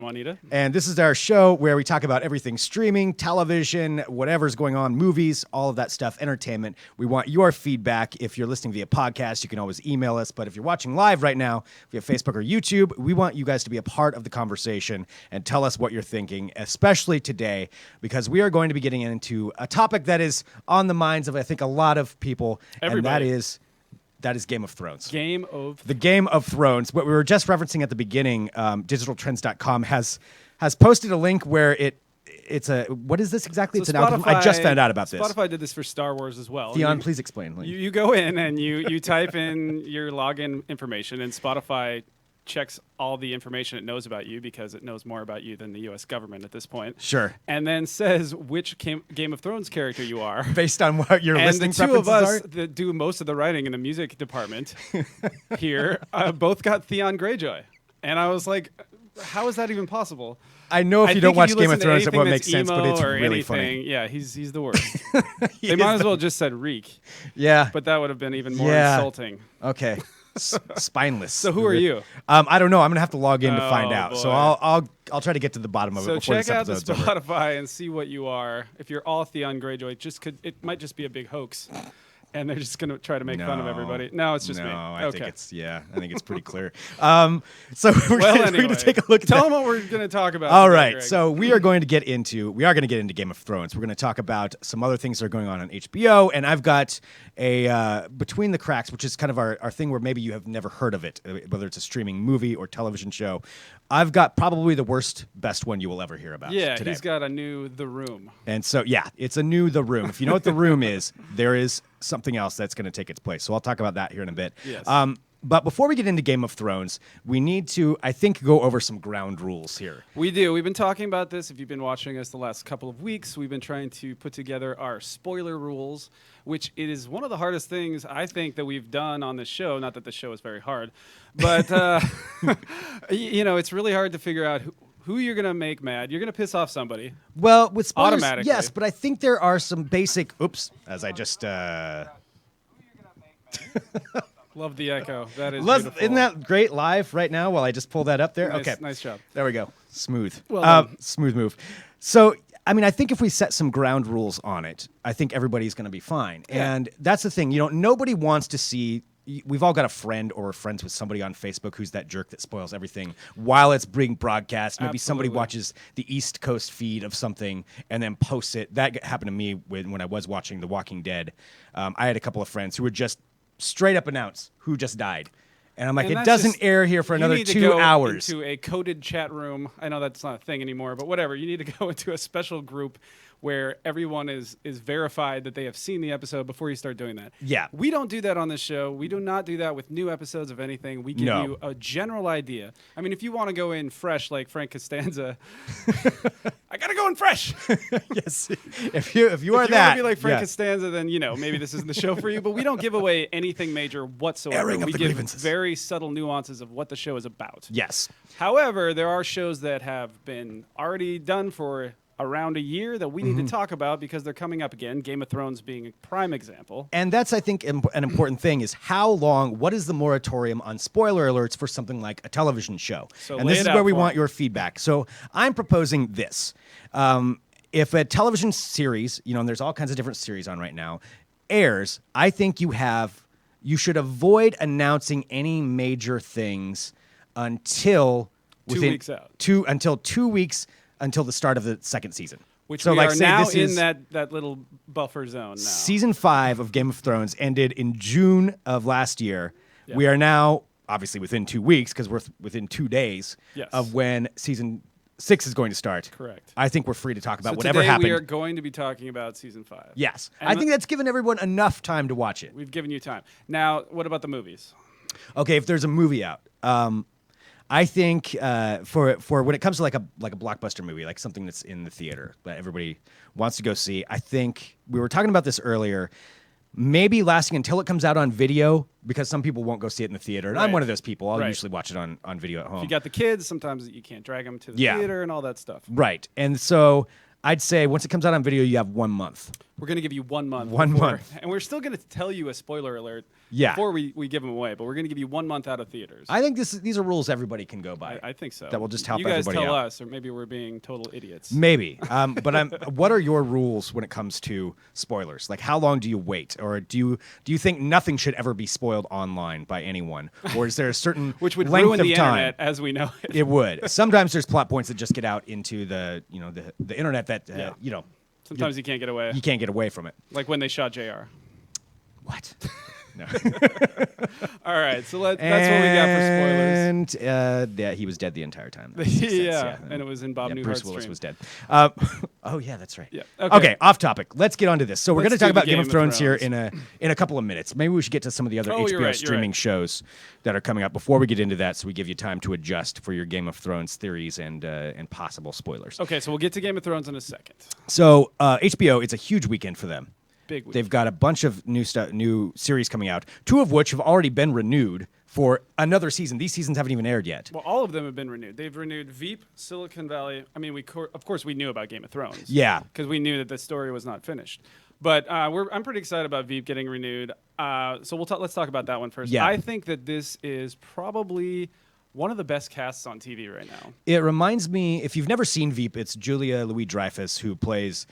Juanita. And this is our show where we talk about everything streaming, television, whatever's going on, movies, all of that stuff, entertainment. We want your feedback. If you're listening via podcast, you can always email us. But if you're watching live right now via Facebook or YouTube, we want you guys to be a part of the conversation and tell us what you're thinking, especially today, because we are going to be getting into a topic that is on the minds of, I think, a lot of people. Everybody. And that is Game of Thrones. The Game of Thrones. What we were just referencing at the beginning, digitaltrends.com has posted a link where it's a, what is this exactly? So it's an algorithm. I just found out about this. Spotify did this for Star Wars as well. Theon, please explain. You go in and you type in your login information, and Spotify checks all the information it knows about you because it knows more about you than the U.S. government at this point. Sure. And then says which Game of Thrones character you are. Based on what your listening preferences are? And the two of us that do most of the writing in the music department here both got Theon Greyjoy. And I was like, how is that even possible? I know if you don't watch Game of Thrones, it won't make sense, but it's really funny. Yeah, he's the worst. They might as well just said Reek. Yeah. But that would have been even more insulting. Okay. Spineless. So who are you? I don't know. I'm gonna have to log in to find out. Boy. So I'll try to get to the bottom of it before this check out the episode's over. Spotify and see what you are. If you're all Theon Greyjoy, it might just be a big hoax, and they're just gonna try to make fun of everybody. No, it's just me. I think it's pretty clear. So we're gonna take a look. Tell them what we're gonna talk about. All today, right. Greg. So we are going to get into Game of Thrones. We're going to talk about some other things that are going on HBO, and I've got a Between the Cracks, which is kind of our thing where maybe you have never heard of it, whether it's a streaming movie or television show. I've got probably the best one you will ever hear about. Yeah, today. he's got a new The Room. And so, it's a new The Room. If you know what The Room is, there is something else that's going to take its place. So I'll talk about that here in a bit. Yes. But before we get into Game of Thrones, we need to, I think, go over some ground rules here. We do. We've been talking about this. If you've been watching us the last couple of weeks, we've been trying to put together our spoiler rules, which it is one of the hardest things I think that we've done on this show. Not that the show is very hard, but it's really hard to figure out who you're going to make mad. You're going to piss off somebody. Well, with spoilers, automatically. Yes, but I think there are some basic. As I just. Love the echo. That is beautiful. Isn't that great live right now while I just pull that up there? Nice, okay. Nice job. There we go. Smooth. Well smooth move. So, I think if we set some ground rules on it, I think everybody's going to be fine. Yeah. And that's the thing. Nobody wants to see. We've all got a friend or we're friends with somebody on Facebook who's that jerk that spoils everything while it's being broadcast. Maybe somebody watches the East Coast feed of something and then posts it. That happened to me when I was watching The Walking Dead. I had a couple of friends who would just straight up announce who just died. And I'm like, it doesn't air here for another 2 hours. You need to go into a coded chat room. I know that's not a thing anymore, but whatever. You need to go into a special group where everyone is verified that they have seen the episode before you start doing that. Yeah. We don't do that on this show. We do not do that with new episodes of anything. We give you a general idea. I mean, if you want to go in fresh like Frank Costanza, I got to go in fresh. Yes. If you are if you want to be like Frank Costanza, then, maybe this isn't the show for you. But we don't give away anything major whatsoever. We give very subtle nuances of what the show is about. Yes. However, there are shows that have been already done for around a year that we need to talk about because they're coming up again, Game of Thrones being a prime example. And that's, I think, an important thing is what is the moratorium on spoiler alerts for something like a television show? So and this is where we want your feedback. So I'm proposing this. If a television series, and there's all kinds of different series on right now, airs, I think you should avoid announcing any major things until 2 weeks out. Until 2 weeks until the start of the second season. Which we are now in that little buffer zone now. Season 5 of Game of Thrones ended in June of last year. Yeah. We are now, obviously, within 2 weeks, because we're within 2 days of when season 6 is going to start. Correct. I think we're free to talk about so whatever today happened. we are going to be talking about season 5. Yes. I think that's given everyone enough time to watch it. We've given you time. Now, what about the movies? Okay, if there's a movie out, I think for when it comes to like a blockbuster movie, like something that's in the theater that everybody wants to go see, I think we were talking about this earlier. Maybe lasting until it comes out on video, because some people won't go see it in the theater. And I'm one of those people. I'll usually watch it on video at home. If you got the kids, sometimes you can't drag them to the theater and all that stuff. Right. And so I'd say once it comes out on video, you have 1 month. We're going to give you 1 month. 1 month. And we're still going to tell you a spoiler alert Yeah. before we give them away, but we're going to give you 1 month out of theaters. I think these are rules everybody can go by. I think so. That will just help you guys everybody tell out. us, or maybe we're being total idiots. Maybe. But what are your rules when it comes to spoilers? Like, how long do you wait? Or do you think nothing should ever be spoiled online by anyone? Or is there a certain Which would length ruin of the time? internet as we know it. It would. Sometimes there's plot points that just get out into the internet that Sometimes you can't get away. you can't get away from it. Like when they shot JR. What? No. All right, so that's what we got for spoilers. And yeah, he was dead the entire time. That makes sense, Yeah, and it was in Bob Newhart's Bruce Willis stream. was dead. Oh yeah, that's right. Yeah. Okay, off topic. Let's get onto this. So we're Let's going to talk do the about Game of Thrones here Thrones. in a couple of minutes. Maybe we should get to some of the other Oh, you're HBO right, you're streaming right. shows that are coming up before we get into that, so we give you time to adjust for your Game of Thrones theories and possible spoilers. Okay, so we'll get to Game of Thrones in a second. So HBO, it's a huge weekend for them. Big week. They've got a bunch of new series coming out, 2 of which have already been renewed for another season. These seasons haven't even aired yet. Well, all of them have been renewed. They've renewed Veep, Silicon Valley. I mean, of course we knew about Game of Thrones. Yeah. Because we knew that the story was not finished. But I'm pretty excited about Veep getting renewed. So let's talk about that one first. Yeah. I think that this is probably one of the best casts on TV right now. It reminds me, if you've never seen Veep, it's Julia Louis-Dreyfus who plays,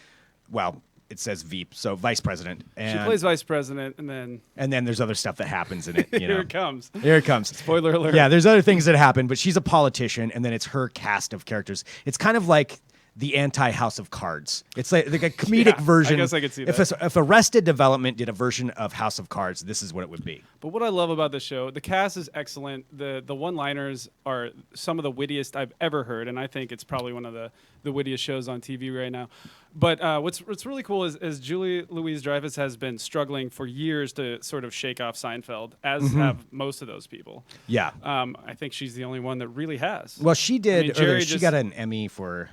well, it says Veep, so vice president. And She plays vice president, and then there's other stuff that happens in it. You know. here it comes. Here it comes. Spoiler alert. Yeah, there's other things that happen, but she's a politician, and then it's her cast of characters. It's kind of like the anti-House of Cards. It's like a comedic Yeah, I version. guess I could see If Arrested Development did a version of House of Cards, this is what it would be. But what I love about the show, the cast is excellent. The one-liners are some of the wittiest I've ever heard, and I think it's probably one of the wittiest shows on TV right now. But what's really cool is Julie Louis-Dreyfus has been struggling for years to sort of shake off Seinfeld, as have most of those people. Yeah. I think she's the only one that really has. Well, she did. I mean, Jerry she got an Emmy for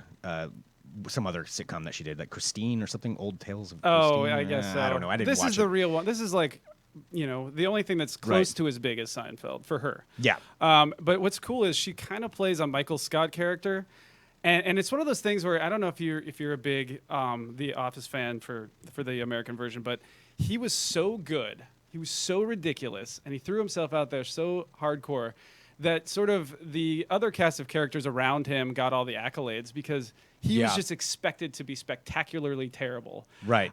some other sitcom that she did, like Christine or something. Old Tales of Oh, Christine. I guess so. I don't know. I didn't This watch is it. the real one. This is like, the only thing that's close Right. to as big as Seinfeld for her. Yeah. But what's cool is she kind of plays a Michael Scott character, and it's one of those things where I don't know if you're a big The Office fan for the American version, but he was so good, he was so ridiculous, and he threw himself out there so hardcore that sort of the other cast of characters around him got all the accolades because he was Yeah. just expected to be spectacularly terrible, Right.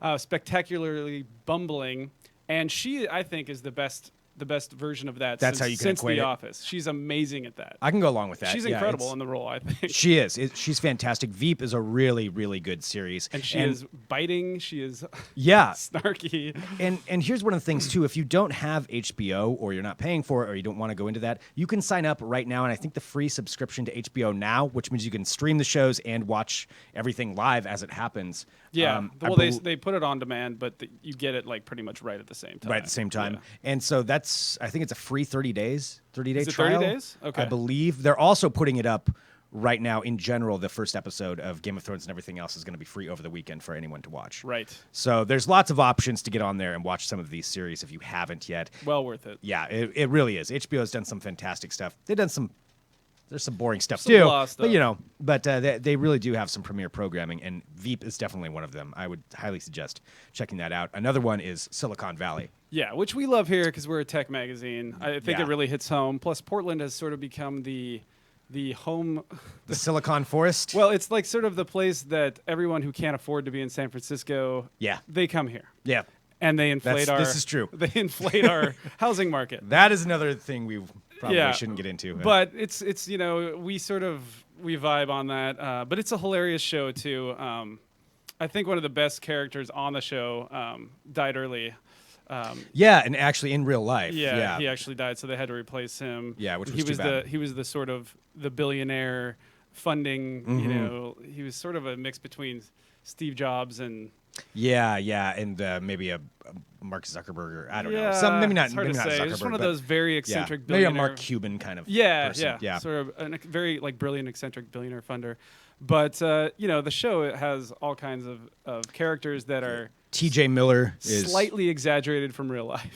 spectacularly bumbling, and she, I think, is the best version of that. That's since, how you can since equate The it? Office. She's amazing at that. I can go along with that. She's Yeah, incredible it's- in the role, I think. She is. She's fantastic. Veep is a really, really good series. And she is biting. She is Yeah. snarky. And here's one of the things too. If you don't have HBO or you're not paying for it or you don't want to go into that, you can sign up right now. And I think the free subscription to HBO Now, which means you can stream the shows and watch everything live as it happens. Yeah. I Well, bel- they put it on demand, but you get it like pretty much right at the same time. right at the same time. Yeah. And so I think it's a free 30-day Is it 30 trial. days? Okay. I believe they're also putting it up right now. In general, the first episode of Game of Thrones and everything else is going to be free over the weekend for anyone to watch. Right. So there's lots of options to get on there and watch some of these series if you haven't yet. Well worth it. Yeah, it really is. HBO has done some fantastic stuff. They've done there's some boring stuff Some too, blah stuff. but they really do have some premier programming, and Veep is definitely one of them. I would highly suggest checking that out. Another one is Silicon Valley. Yeah, which we love here because we're a tech magazine. I think Yeah. it really hits home. Plus, Portland has sort of become the home. The Silicon Forest. Well, it's like sort of the place that everyone who can't afford to be in San Francisco, Yeah. they come here. Yeah, And they inflate this is true. They inflate our housing market. that is another thing we probably Yeah. shouldn't get into. But it's we vibe on that. But it's a hilarious show too. I think one of the best characters on the show died early. yeah, and actually in real life. Yeah, he actually died, so they had to replace him. Yeah, which was he too was bad. he was the sort of the billionaire funding. Mm-hmm. He was sort of a mix between Steve Jobs and yeah, and maybe a Mark Zuckerberg. Or, I don't know. yeah, Maybe not. It's hard maybe to not say. Zuckerberg. It's one of but those very yeah, eccentric maybe a billionaire. Mark Cuban kind of. Yeah, person. yeah, sort of a very brilliant eccentric billionaire funder. But the show has all kinds of characters that are T.J. Miller is slightly exaggerated from real life.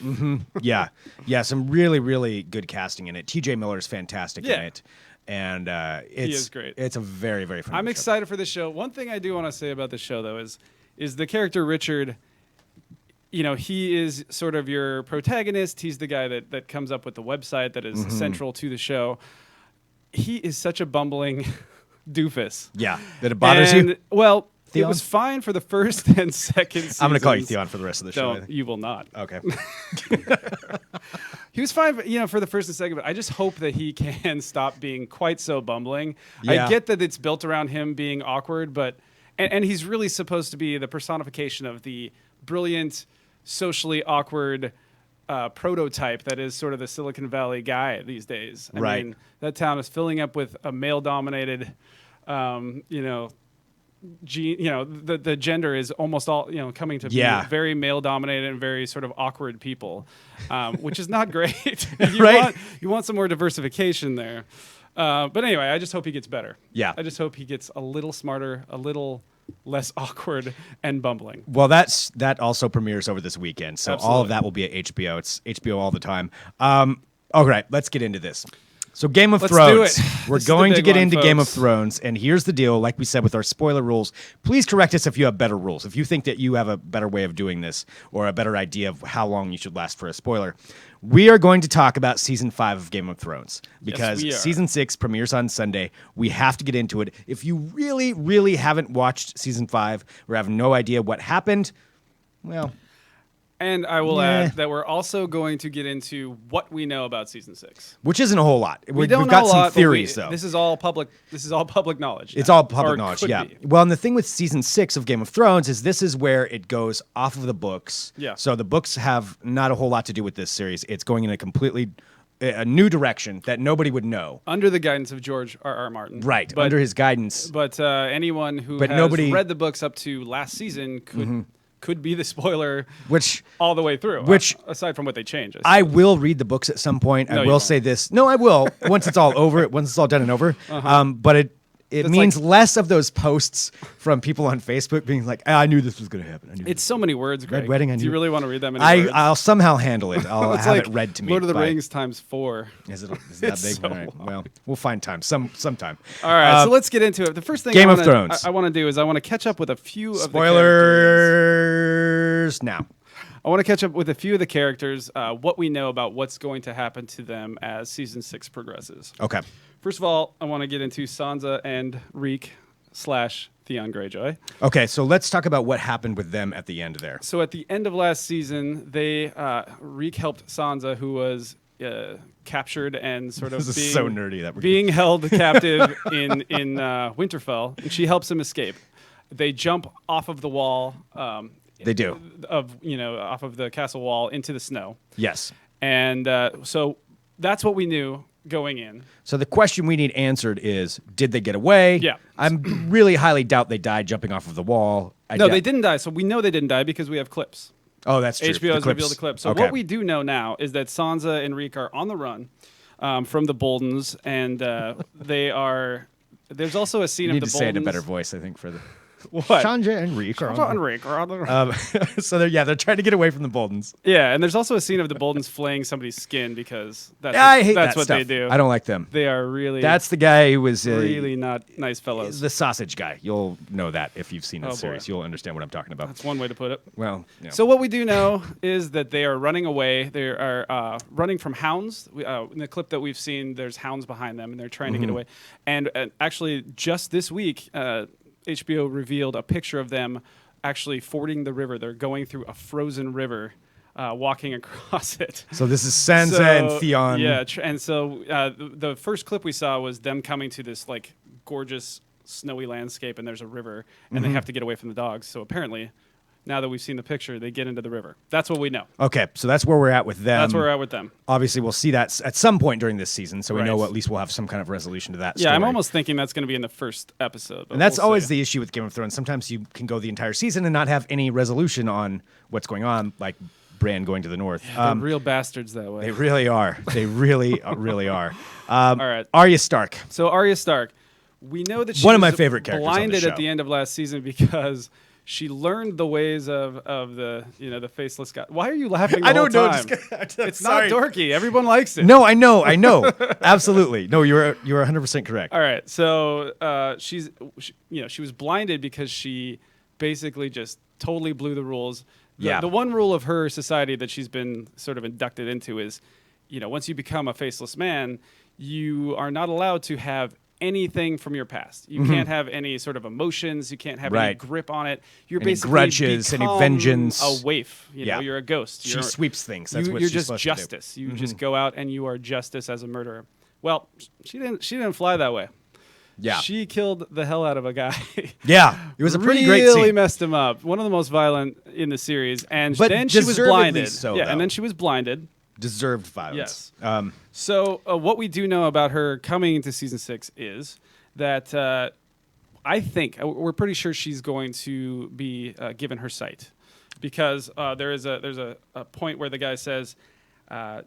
yeah, some really, really good casting in it. T.J. Miller is fantastic in Yeah. it, and it's is great. It's a very, very fun. I'm show. excited for this show. One thing I do want to say about this show, though, is the character Richard he is sort of your protagonist. He's the guy that comes up with the website that is central to the show. He is such a bumbling doofus. Yeah, that it bothers you? Well, Theon? it was fine for the first and second seasons. I'm going to call you Theon for the rest of the show. You will not. Okay. He was fine, for the first and second, but I just hope that he can stop being quite so bumbling. Yeah. I get that it's built around him being awkward, but and he's really supposed to be the personification of the brilliant, socially awkward prototype that is sort of the Silicon Valley guy these days. I mean, that town is filling up with a male-dominated, the gender is almost all, coming to be very male-dominated and very sort of awkward people, which is not great. You want some more diversification there. But anyway, I just hope he gets better. Yeah. I just hope he gets a little smarter, a little less awkward and bumbling. Well, that also premieres over this weekend, so Absolutely. all of that will be at HBO. It's HBO all the time. All right, let's get into this. So Game of Thrones. Do it. We're This is the going to big get one, into Game of folks. Thrones, and here's the deal. Like we said with our spoiler rules, please correct us if you have better rules. If you think that you have a better way of doing this or a better idea of how long you should last for a spoiler, we are going to talk about Season 5 of Game of Thrones because we are. Season 6 premieres on Sunday. We have to get into it. If you really, really haven't watched Season 5 or have no idea what happened, well... And I will add that we're also going to get into what we know about season 6. Which isn't a whole lot. We don't We've know got a some lot, but theories, though. This is all public knowledge. It's now, all or public knowledge, could yeah. be. Well, and the thing with season 6 of Game of Thrones is this is where it goes off of the books. Yeah. So the books have not a whole lot to do with this series. It's going in a new direction that nobody would know. Under the guidance of George R.R. Martin. Right, But, under his guidance. But anyone who has nobody- read the books up to last season could be the spoiler Which all the way through. Which- aside from what they change. I will read the books at some point. No, I you will won't. say this. No, I will. Once it's all over, once it's all done and over. But it That's means like- less of those posts from people on Facebook being like, I knew this was going to happen. I knew It's so many words, Greg. Red Wedding, I Do you knew- really want to read that many words? I'll somehow handle it. I'll It's have like it read to me. Lord of the by- Rings times 4. Is it that It's big? so All right. long. Well, we'll find time. Sometime. All right, so let's get into it. The first thing Game I of wanna- Thrones. I want to do is I want to catch up with a few of the characters. Spoilers now. I want to catch up with a few of the characters, what we know about what's going to happen to them as season 6 progresses. Okay. First of all, I want to get into Sansa and Reek / Theon Greyjoy. Okay, so let's talk about what happened with them at the end there. So at the end of last season, Reek helped Sansa, who was captured and sort of This is so nerdy that we're being held captive in Winterfell, and she helps him escape. They jump off of the wall. They do. Off of the castle wall into the snow. Yes. And so that's what we knew going in. So the question we need answered is, did they get away? Yeah. I'm really highly doubt they died jumping off of the wall. They didn't die. So we know they didn't die because we have clips. Oh, that's true. HBO has revealed the clip. So Okay. what we do know now is that Sansa and Reek are on the run from the Boldens, and they are. There's also a scene You of need the to Boldens. say it in a better voice, I think, for the... What? Shanja and Reek are on Sansa the- and Reek are on the run. So they're trying to get away from the Boldens. Yeah, and there's also a scene of the Boldens flaying somebody's skin because that's I hate that's that what stuff. they do. I don't like them. They are really That's the guy who was really not nice fellows. the sausage guy. You'll know that if you've seen Oh, this series. boy. You'll understand what I'm talking about. That's one way to put it. Well, yeah. So what we do know is that they are running away. They are running from hounds. In the clip that we've seen, there's hounds behind them, and they're trying to get away. And actually, just this week, HBO revealed a picture of them actually fording the river. They're going through a frozen river, walking across it. So this is Sansa and Theon. Yeah, and so the first clip we saw was them coming to this like gorgeous snowy landscape, and there's a river, and they have to get away from the dogs. So apparently, now that we've seen the picture, they get into the river. That's what we know. Okay, so that's where we're at with them. That's where we're at with them. Obviously, we'll see that at some point during this season, so we Right. know at least we'll have some kind of resolution to that Yeah, story. I'm almost thinking that's going to be in the first episode. but And that's we'll always see. the issue with Game of Thrones. Sometimes you can go the entire season and not have any resolution on what's going on, like Bran going to the north. They're real bastards that way. They really are. They really, really are. All right. Arya Stark. So Arya Stark, we know that she One of was my favorite characters on the blinded show. at the end of last season because she learned the ways of the the faceless guy. Why are you laughing? The I don't whole know. time? It's sorry. not dorky. Everyone likes it. No, I know. Absolutely. No, you're 100% correct. All right. So she was blinded because she basically just totally blew the rules. Yeah. The one rule of her society that she's been sort of inducted into is, once you become a faceless man, you are not allowed to have anything from your past. You can't have any sort of emotions. You can't have any grip on it. You're any basically grudges, any vengeance. A waif. You're a ghost. She sweeps things. That's what you're she's just supposed justice. to do. You just go out and you are justice as a murderer. Well, she didn't fly that way. Yeah. She killed the hell out of a guy. Yeah. It was a pretty great scene. Really messed him up. One of the most violent in the series. And But then she was blinded. so, yeah, though. and then she was blinded. Deserved violence. Yes. So what we do know about her coming into season 6 is that I think we're pretty sure she's going to be given her sight, because there's a point where the guy says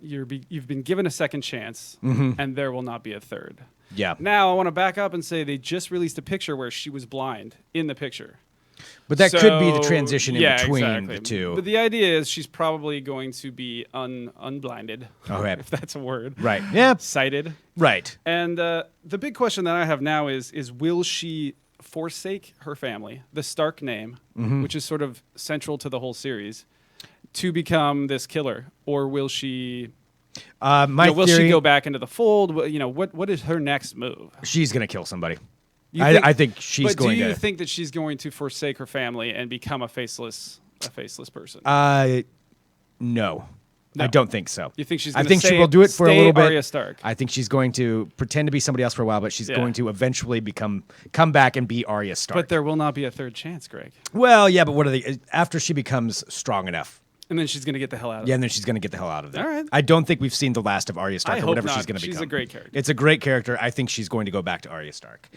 you've been given a second chance and there will not be a third. Yeah. Now I want to back up and say they just released a picture where she was blind in the picture. But that could be the transition in between exactly. the two. But the idea is she's probably going to be unblinded, Okay. if that's a word. Right. Yeah. Sighted. Right. And the big question that I have now is will she forsake her family, the Stark name, which is sort of central to the whole series, to become this killer, or will she? Will she go back into the fold? What is her next move? She's gonna kill somebody. I think she's going to. Do you think that she's going to forsake her family and become a faceless person? No. I don't think so. You think she's? I think she will do it for a little bit. Arya Stark. I think she's going to pretend to be somebody else for a while, but she's going to eventually come back and be Arya Stark. But there will not be a third chance, Greg. Well, yeah, but what are they? After she becomes strong enough. And then she's going to get the hell out of it. Yeah, and then she's going to get the hell out of there. All right. I don't think we've seen the last of Arya Stark I or hope whatever not. she's going to become. She's a great character. It's a great character. I think she's going to go back to Arya Stark.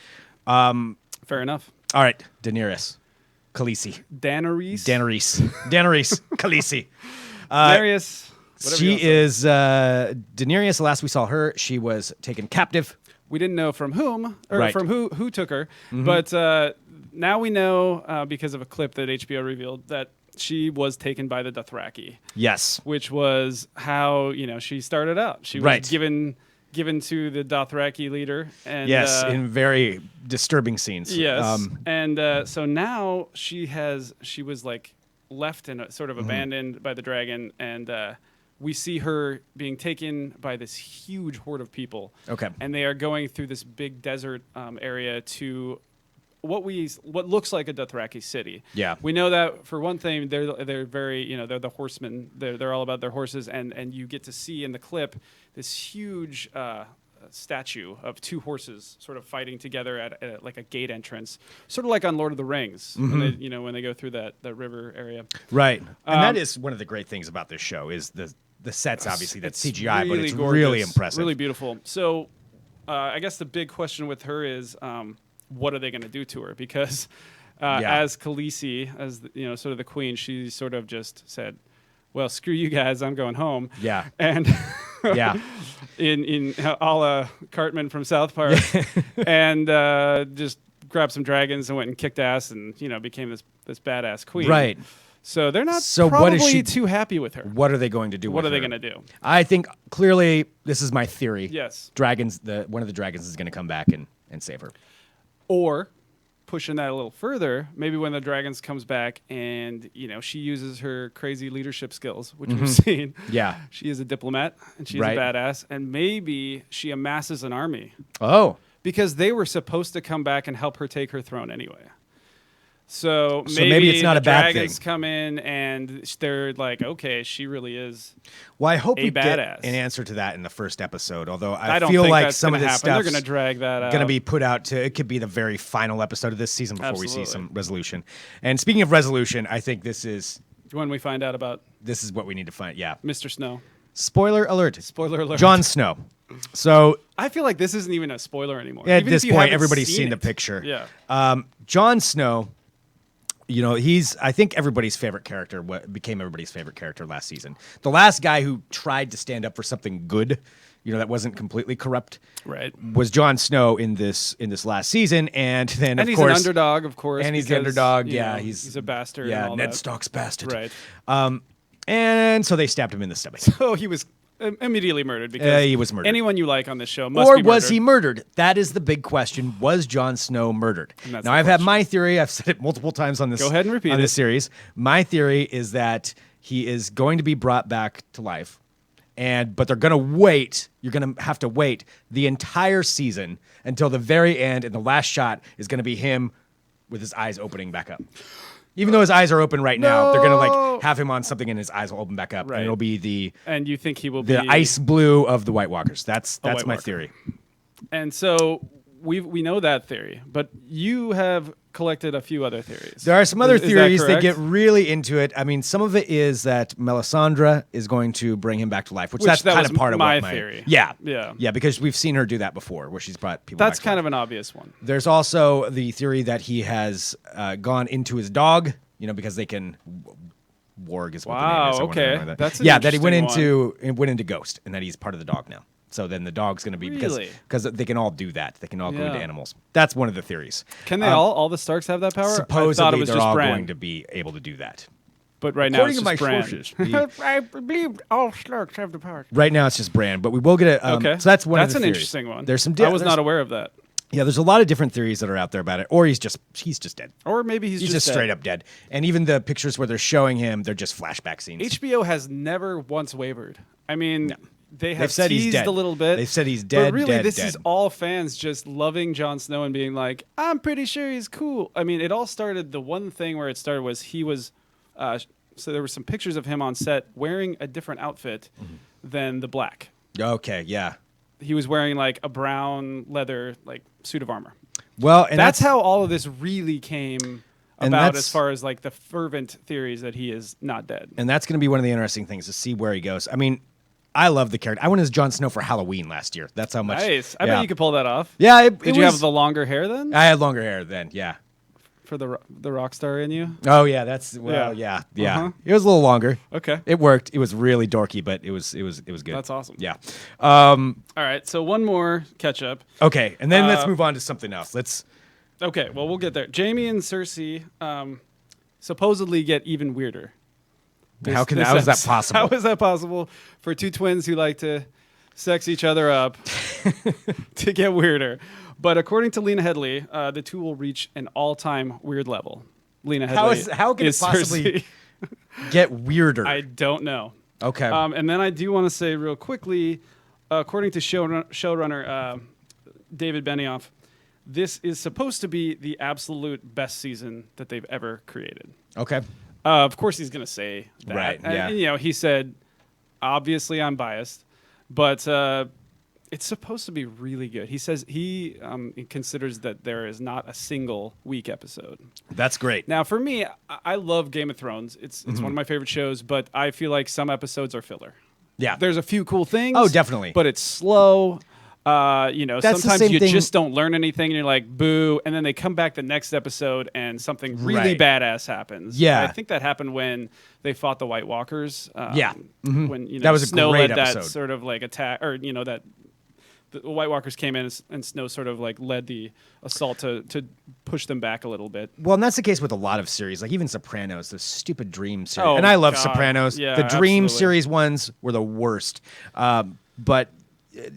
Fair enough. All right, Daenerys. Khaleesi. Daenerys. Khaleesi. Daenerys. She is Daenerys. The last we saw her, she was taken captive. We didn't know from whom, or Right. from who took her, but now we know because of a clip that HBO revealed that she was taken by the Dothraki. Yes. Which was how she started out. She was given to the Dothraki leader. And, yes, in very disturbing scenes. Yes, and so now she was like left and sort of abandoned by the dragon, and we see her being taken by this huge horde of people. Okay. And they are going through this big desert area to what looks like a Dothraki city. Yeah. We know that for one thing, they're very they're the horsemen. They're all about their horses, and you get to see in the clip this huge statue of two horses sort of fighting together at like a gate entrance, sort of like on Lord of the Rings when they go through that river area. Right. And that is one of the great things about this show is the sets, obviously, that's CGI, really but it's gorgeous, really impressive. Really beautiful. So I guess the big question with her is what are they going to do to her? Because as Khaleesi, as sort of the queen, she sort of just said, well, screw you guys, I'm going home. Yeah. And yeah. in a la Cartman from South Park, and just grabbed some dragons and went and kicked ass and became this badass queen. Right. So they're not So probably what is she, too happy with her. What are they going to do with her? What are they going to do? I think clearly, this is my theory. Yes. Dragons, one of the dragons is going to come back and save her. Or pushing that a little further, maybe when the dragons comes back and she uses her crazy leadership skills, which we've seen. Yeah. She is a diplomat and she's a badass, and maybe she amasses an army. Oh. Because they were supposed to come back and help her take her throne anyway. So maybe it's not a bad thing. Dragons come in and they're like, okay, she really is. Well, I hope we get badass. an answer to that in the first episode. Although I don't feel think like that's some of gonna this happen. stuff They're going to drag that out. going to be put out to. It could be the very final episode of this season before we see Absolutely. some resolution. And speaking of resolution, I think this is when we find out about what we need to find. Yeah. Mr. Snow. Spoiler alert. Spoiler alert. Jon Snow. So I feel like this isn't even a spoiler anymore. at Even this if you point, haven't everybody's seen the it. picture. Yeah. Jon Snow. He's, I think, everybody's favorite character, became everybody's favorite character last season. The last guy who tried to stand up for something good, that wasn't completely corrupt, right, was Jon Snow in this last season. And then, of he's course, an underdog, of course. And he's the underdog, yeah. He's a bastard. Yeah, and all Ned that. Stark's bastard. Right. And so they stabbed him in the stomach. So he was immediately murdered because he was murdered. anyone you like on this show must Or be murdered. was he murdered? That is the big question. Was Jon Snow murdered? And that's Now, the I've had question. my theory. I've said it multiple times on this. Go ahead and repeat on this it. series. My theory is that he is going to be brought back to life, but they're going to wait. You're going to have to wait the entire season until the very end, and the last shot is going to be him with his eyes opening back up. Even though his eyes are open right now, they're gonna like have him on something and his eyes will open back up, Right. and it'll be the And you think he will be ice blue of the White Walkers. That's White my Walker. theory. And so we know that theory, but you have collected a few other theories. There are some other Is that theories that correct? get really into it. I mean, some of it is that Melisandre is going to bring him back to life, which Which that's that kind of was part of my what my theory. Yeah, Yeah. because we've seen her do that before, where she's brought people. That's back to kind life. of an obvious one. There's also the theory that he has gone into his dog, because they can. Warg is what the name Wow, is. or whatever okay. like that. That's an that he went interesting went into Ghost, and that he's part of the dog now. So then the dog's going to be Really? because they can all do that. They can all go Yeah. into animals. That's one of the theories. Can they all the Starks have that power? I thought it Supposedly was they're just all Bran. going to be able to do that. But right According now to it's my just Bran. sources, I believe all Starks have the power. right now it's just Bran, but we will get it. Okay. So that's one. That's of the an theories. interesting one. There's some. I was there's- not aware of that. Yeah, there's a lot of different theories that are out there about it. Or he's just dead. Or maybe he's Just dead. straight up dead. And even the pictures where they're showing him, they're just flashback scenes. HBO has never once wavered. I mean, they have They've said he's teased dead. a little bit. They've said he's dead, But really, dead, this dead. is all fans just loving Jon Snow and being like, I'm pretty sure he's cool. I mean, it all started, the one thing where it started was he was, so there were some pictures of him on set wearing a different outfit than the black. Okay, yeah. He was wearing like a brown leather like suit of armor. Well, and That's how all of this really came And about that's- as far as like the fervent theories that he is not dead. And that's going to be one of the interesting things to see where he goes. I mean, I love the character. I went as Jon Snow for Halloween last year. That's how much. Nice. I yeah. bet you could pull that off. Yeah, it Did you have was- the longer hair then? I had longer hair then. Yeah. For the rock star in you? Oh yeah, that's Yeah. yeah. Uh-huh. It was a little longer. Okay. It worked. It was really dorky, but it was good. That's awesome. Yeah. All right. So one more catch up. Okay, and then let's move on to something else. Let's. Okay. Well, we'll get there. Jaime and Cersei supposedly get even weirder. How is that episode. possible? How is that possible for two twins who like to sex each other up to get weirder? But according to Lena Headey, the two will reach an all-time weird level. Lena Headey How can it is possibly Cersei. get weirder? I don't know. Okay. And then I do want to say real quickly, according to showrunner David Benioff, this is supposed to be the absolute best season that they've ever created. Okay. Of course, he's going to say that. Right, yeah. And, he said, obviously I'm biased, but it's supposed to be really good. He says he considers that there is not a single weak episode. That's great. Now, for me, I love Game of Thrones. It's one of my favorite shows, but I feel like some episodes are filler. Yeah. There's a few cool things. Oh, definitely. But it's slow. That's the Sometimes same you thing- just don't learn anything, and you're like, boo. And then they come back the next episode, and something really Right. badass happens. Yeah. I think that happened when they fought the White Walkers. Yeah. Mhm. When That was a Snow great led that episode. sort of like attack, or that the White Walkers came in and Snow sort of like led the assault to push them back a little bit. Well, and that's the case with a lot of series, like even Sopranos, the stupid Dream series. Oh, And I love God. Sopranos. Yeah, the Dream absolutely. series ones were the worst. But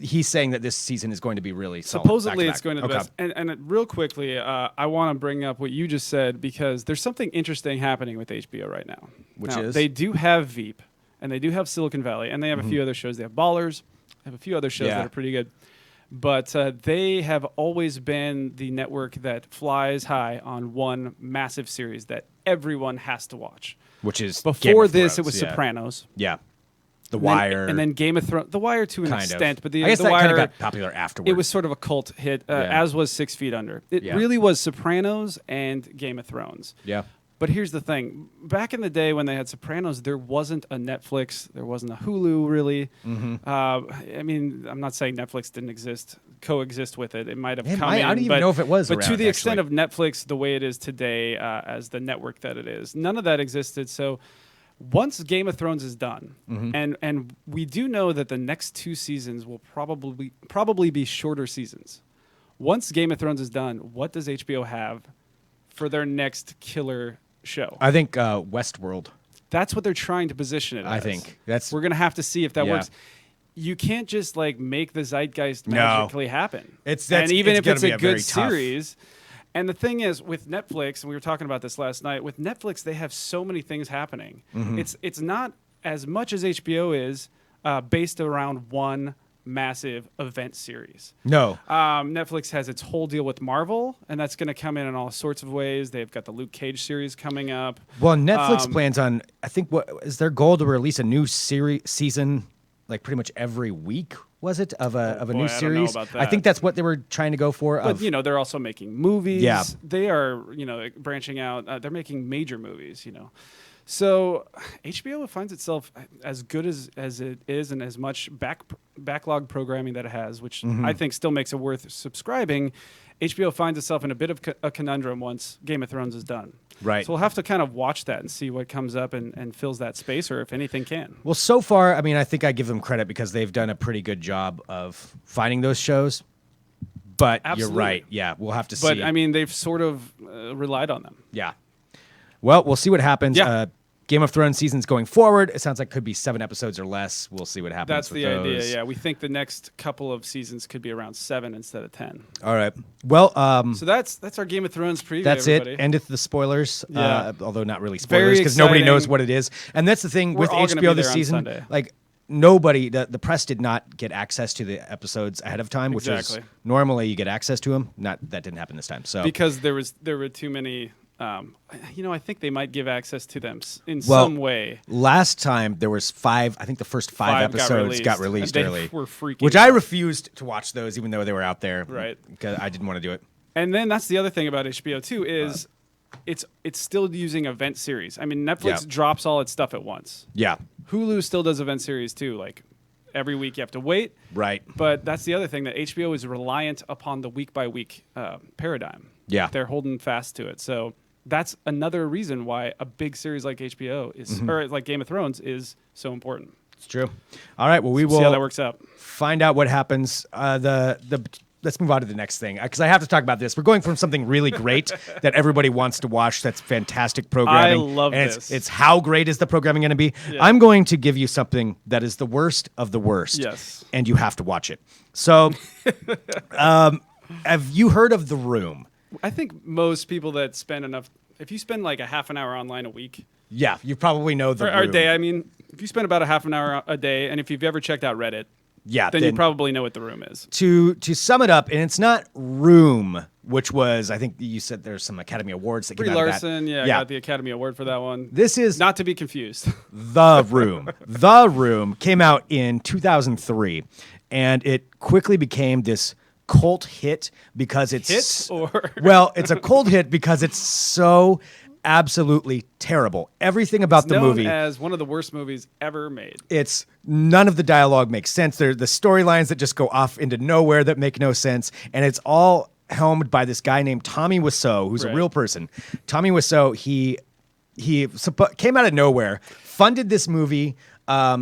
he's saying that this season is going to be really solid. Supposedly, back it's to going to back. the Okay. best. And real quickly, I want to bring up what you just said because there's something interesting happening with HBO right now. Which Now, is? they do have Veep, and they do have Silicon Valley, and they have a few other shows. They have Ballers, they have a few other shows Yeah. that are pretty good. But they have always been the network that flies high on one massive series that everyone has to watch. Which is Before Game of this, Thrones, it was yeah. Sopranos. Yeah. The And then- Wire. and then Game of Thrones. The Wire to an kind extent, of. but the I guess the that Wire kind of got popular afterwards. it was sort of a cult hit, Yeah. as was 6 Feet Under. It Yeah. really was Sopranos and Game of Thrones. Yeah. But here's the thing. Back in the day when they had Sopranos, there wasn't a Netflix. There wasn't a Hulu, really. Mm-hmm. I mean, I'm not saying Netflix didn't coexist with it. It might have It come might- in. I don't even but- know if it was But to around, the extent actually. of Netflix, the way it is today as the network that it is, none of that existed. So once Game of Thrones is done, Mm-hmm. and we do know that the next 2 seasons will probably be shorter seasons. Once Game of Thrones is done, what does HBO have for their next killer show? I think Westworld. That's what they're trying to position it I as. think. That's- We're going to have to see if that Yeah. works. you can't just like make the zeitgeist No. magically happen. And even it's if gonna it's be a very good tough. series. And the thing is, with Netflix, and we were talking about this last night, with Netflix, they have so many things happening. Mm-hmm. It's not as much as HBO is based around one massive event series. No. Netflix has its whole deal with Marvel, and that's going to come in all sorts of ways. They've got the Luke Cage series coming up. Well, Netflix plans on, I think, what is their goal to release a new season, like pretty much every week? Was it of a boy, new I don't know series? about I think that. that's what they were trying to go for. But they're also making movies. Yeah. They are branching out. They're making major movies. So HBO finds itself as good as it is, and as much backlog programming that it has, which I think still makes it worth subscribing. HBO finds itself in a bit of a conundrum once Game of Thrones is done. Right. So we'll have to kind of watch that and see what comes up and fills that space, or if anything can. Well, so far, I mean, I think I give them credit because they've done a pretty good job of finding those shows. But Absolutely. You're right. Yeah, we'll have to see. But I mean, they've sort of relied on them. Yeah. Well, we'll see what happens. Yeah. Game of Thrones season's going forward. It sounds like could be 7 episodes or less. We'll see what happens. That's with the those. idea. Yeah, we think the next couple of seasons could be around 7 instead of 10. All right. Well, So that's our Game of Thrones preview. that's everybody. it. Endeth the spoilers. Yeah. Although not really Very spoilers because nobody knows exciting. what it is. And that's the thing We're with all gonna HBO be this there on season. Sunday. Like nobody, the press did not get access to the episodes ahead of time, which is Exactly. normally you get access to them. That didn't happen this time. So Because there were too many. I think they might give access to them in Well, some way. last time there was 5. I think the first 5 episodes got released and early, They were freaking which out. I refused to watch those, even though they were out there. Right. Because I didn't want to do it. And then that's the other thing about HBO too is it's still using event series. I mean, Netflix Yeah. drops all its stuff at once. Yeah. Hulu still does event series too. Like every week you have to wait. Right. But that's the other thing, that HBO is reliant upon the week by week paradigm. Yeah. They're holding fast to it. So that's another reason why a big series like HBO is, or like Game of Thrones, is so important. It's true. All right. Well, we See how that will works out. find out what happens. Let's move on to the next thing because I have to talk about this. We're going from something really great that everybody wants to watch. That's fantastic programming. I love and this. It's how great is the programming going to be? Yeah. I'm going to give you something that is the worst of the worst. Yes. And you have to watch it. So, have you heard of The Room? I think most people that spend if you spend like a half an hour online a week, Yeah, you probably know The or Room. a day, I mean, if you spend about a half an hour a day, and if you've ever checked out Reddit, Yeah, then you probably know what The Room is. to sum it up, and it's not Room, which was, I think you said there's some Academy Awards that Brie came out Larson, of that. got the Academy Award for that one. This is Not to be confused. The Room. The Room came out in 2003, and it quickly became this cult hit because it's Hit or well, it's a cult hit because it's so absolutely terrible. Everything about the known movie. as one of the worst movies ever made. It's none of the dialogue makes sense. They're the storylines that just go off into nowhere that make no sense, and it's all helmed by this guy named Tommy Wiseau, who's a Right. real person. Tommy Wiseau, he came out of nowhere, funded this movie,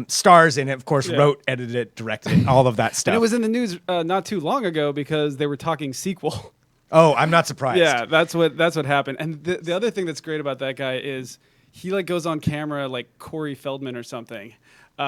stars in it, of course, Yeah. wrote, edited it, directed it, all of that stuff. And it was in the news not too long ago because they were talking sequel. Oh, I'm not surprised. Yeah, that's what happened. And the other thing that's great about that guy is he like goes on camera like Corey Feldman or something.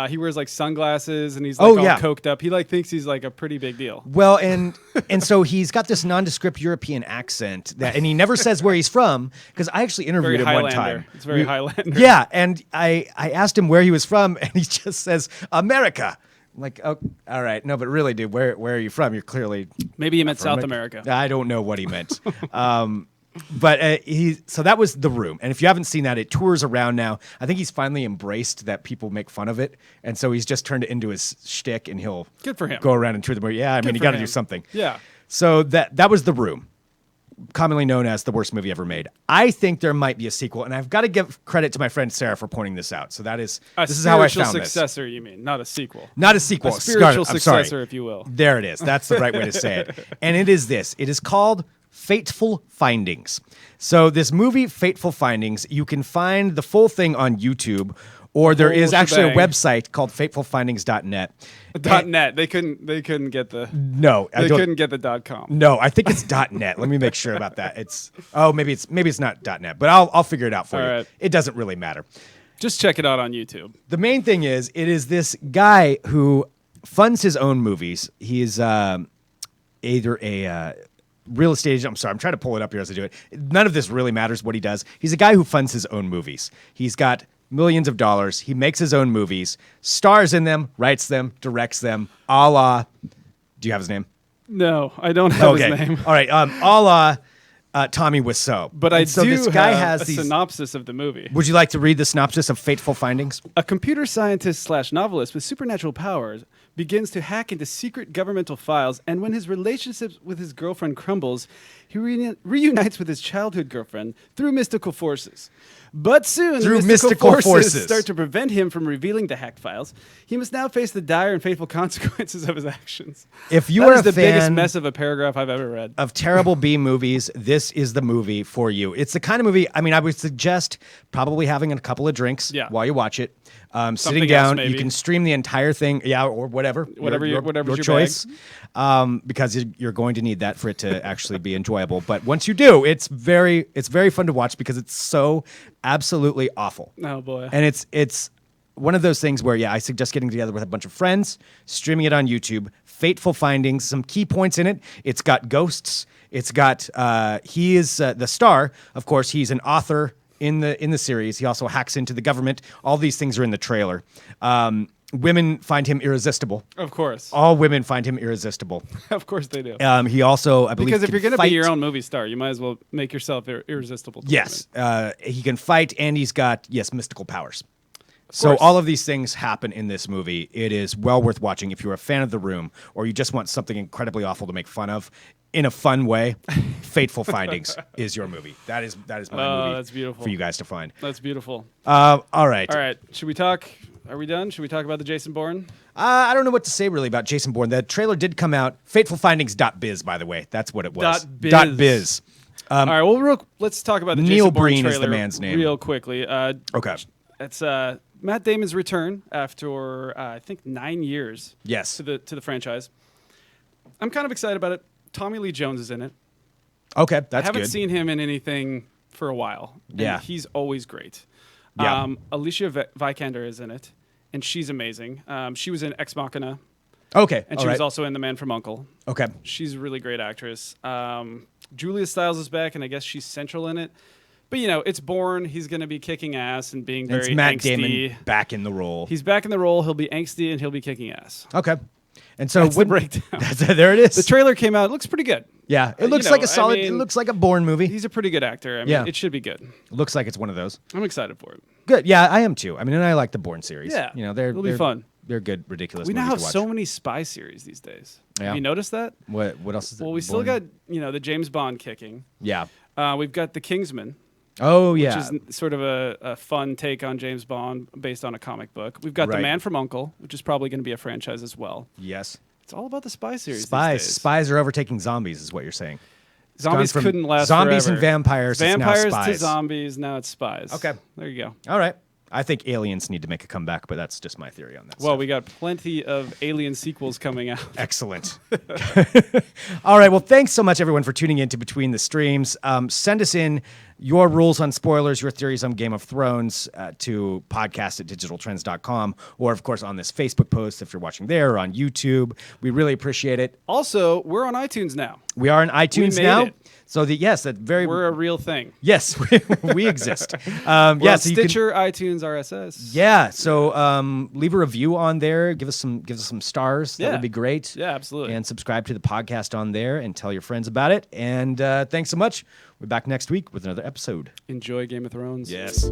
He wears like sunglasses and he's like all coked up. He like thinks he's like a pretty big deal. Well, and so he's got this nondescript European accent and he never says where he's from because I actually interviewed Very him one Highlander. time. It's very Highlander. Yeah, and I asked him where he was from, and he just says America. I'm like, oh, all right, no, but really, dude, where are you from? You're clearly Maybe he meant from South it. America. I don't know what he meant. But so that was The Room, and if you haven't seen that, it tours around now. I think he's finally embraced that people make fun of it, and so he's just turned it into his shtick, and he'll Good for him. go around and tour the movie. Yeah, I mean, you for got to him. do something. Yeah. So that was The Room, commonly known as the worst movie ever made. I think there might be a sequel, and I've got to give credit to my friend Sarah for pointing this out. So this is how I found this. successor, you mean, not a sequel. Not a sequel. A spiritual I'm sorry. successor, if you will. There it is. That's the right way to say it. And it is this. It is called Fateful Findings. So this movie, Fateful Findings, you can find the full thing on YouTube, or there Whole is actually a shebang. website called fatefulfindings.net. .net. They couldn't get the. No, I They don't. couldn't get the .com. No, I think it's .net. Let me make sure about that. Maybe it's not .net, but I'll figure it out for All you. right. It doesn't really matter. Just check it out on YouTube. The main thing is, it is this guy who funds his own movies. He's either a real estate agent. I'm sorry, I'm trying to pull it up here as I do it. None of this really matters what he does. He's a guy who funds his own movies. He's got millions of dollars. He makes his own movies, stars in them, writes them, directs them, a la... Do you have his name? No, I don't have his name. All right, a la Tommy Wiseau. But I so do this guy have has a these... synopsis of the movie. Would you like to read the synopsis of Fateful Findings? A computer scientist / novelist with supernatural powers begins to hack into secret governmental files, and when his relationship with his girlfriend crumbles, he reunites with his childhood girlfriend through mystical forces. But soon, Through the mystical forces. start to prevent him from revealing the hacked files. He must now face the dire and fateful consequences of his actions. If you That are is a the biggest fan mess of a paragraph I've ever read. of terrible B movies, this is the movie for you. It's the kind of movie, I mean, I would suggest probably having a couple of drinks while you watch it. Sitting Something down, else, maybe. you can stream the entire thing, or whatever. Whatever's your your choice. Because you're going to need that for it to actually be enjoyable. But once you do, it's very fun to watch because it's so absolutely awful. Oh, boy. And it's one of those things where, I suggest getting together with a bunch of friends, streaming it on YouTube. Fateful Findings, some key points in it. It's got ghosts. It's got he is the star. Of course, he's an author in the series. He also hacks into the government. All these things are in the trailer. Women find him irresistible. Of course. All women find him irresistible. Of course they do. He also, I believe, Because if can you're going to fight. be your own movie star, you might as well make yourself irresistible. To Yes, he can fight, and he's got mystical powers. So course. all of these things happen in this movie. It is well worth watching if you're a fan of The Room or you just want something incredibly awful to make fun of in a fun way. Fateful Findings is your movie. That is my movie. That's beautiful. For you guys to find. That's beautiful. All right. All right. Should we talk? Are we done? Should we talk about the Jason Bourne? I don't know what to say really about Jason Bourne. The trailer did come out. Fatefulfindings.biz, by the way. That's what it was. .biz. All right. Well, let's talk about the Neil Jason Bourne Breen trailer is the man's name. real quickly. Okay. It's Matt Damon's return after I think 9 years. Yes. To the franchise. I'm kind of excited about it. Tommy Lee Jones is in it. Okay, that's good. I haven't seen him in anything for a while. And Yeah. he's always great. Yeah. Alicia Vikander is in it, and she's amazing. She was in Ex Machina, Okay. and she was also in The Man from U.N.C.L.E. Okay. She's a really great actress. Julia Stiles is back, and I guess she's central in it. But, it's Bourne. He's going to be kicking ass and being very It's Matt angsty. Damon back in the role. He's back in the role. He'll be angsty, and he'll be kicking ass. Okay. And so That's the breakdown. There it is. The trailer came out. It looks pretty good. Yeah, it looks like a solid. It looks like a Bourne movie. He's a pretty good actor. I mean, Yeah. it should be good. Looks like it's one of those. I'm excited for it. Good. Yeah, I am too. I mean, and I like the Bourne series. Yeah. They're be fun. They're good, ridiculous. We now movies have to watch. so many spy series these days. Yeah. Have you noticed that? What else is it? Well, we still got, the James Bond kicking. Yeah. We've got The Kingsman, Oh yeah. which is sort of a fun take on James Bond based on a comic book. We've got Right. The Man from U.N.C.L.E., which is probably going to be a franchise as well. Yes. It's all about the spy series. Spies. These days. Spies are overtaking zombies, is what you're saying. It's gone Zombies from couldn't last zombies forever. and vampires. Vampires it's now to spies. zombies. Now it's spies. Okay. There you go. All right. I think aliens need to make a comeback, but that's just my theory on that. Well, stuff. we got plenty of Alien sequels coming out. Excellent. All right. Well, thanks so much, everyone, for tuning in to Between the Streams. Send us in your rules on spoilers, your theories on Game of Thrones to podcast@digitaltrends.com, or, of course, on this Facebook post if you're watching there, or on YouTube. We really appreciate it. Also, we're on iTunes now. We are on iTunes made now. it. So, We're a real thing. Yes, we exist. We're on so you can- Stitcher, iTunes, RSS. Yeah, so leave a review on there. Give us some stars. That Yeah. would be great. Yeah, absolutely. And subscribe to the podcast on there and tell your friends about it. And thanks so much. We're back next week with another episode. Enjoy Game of Thrones. Yes.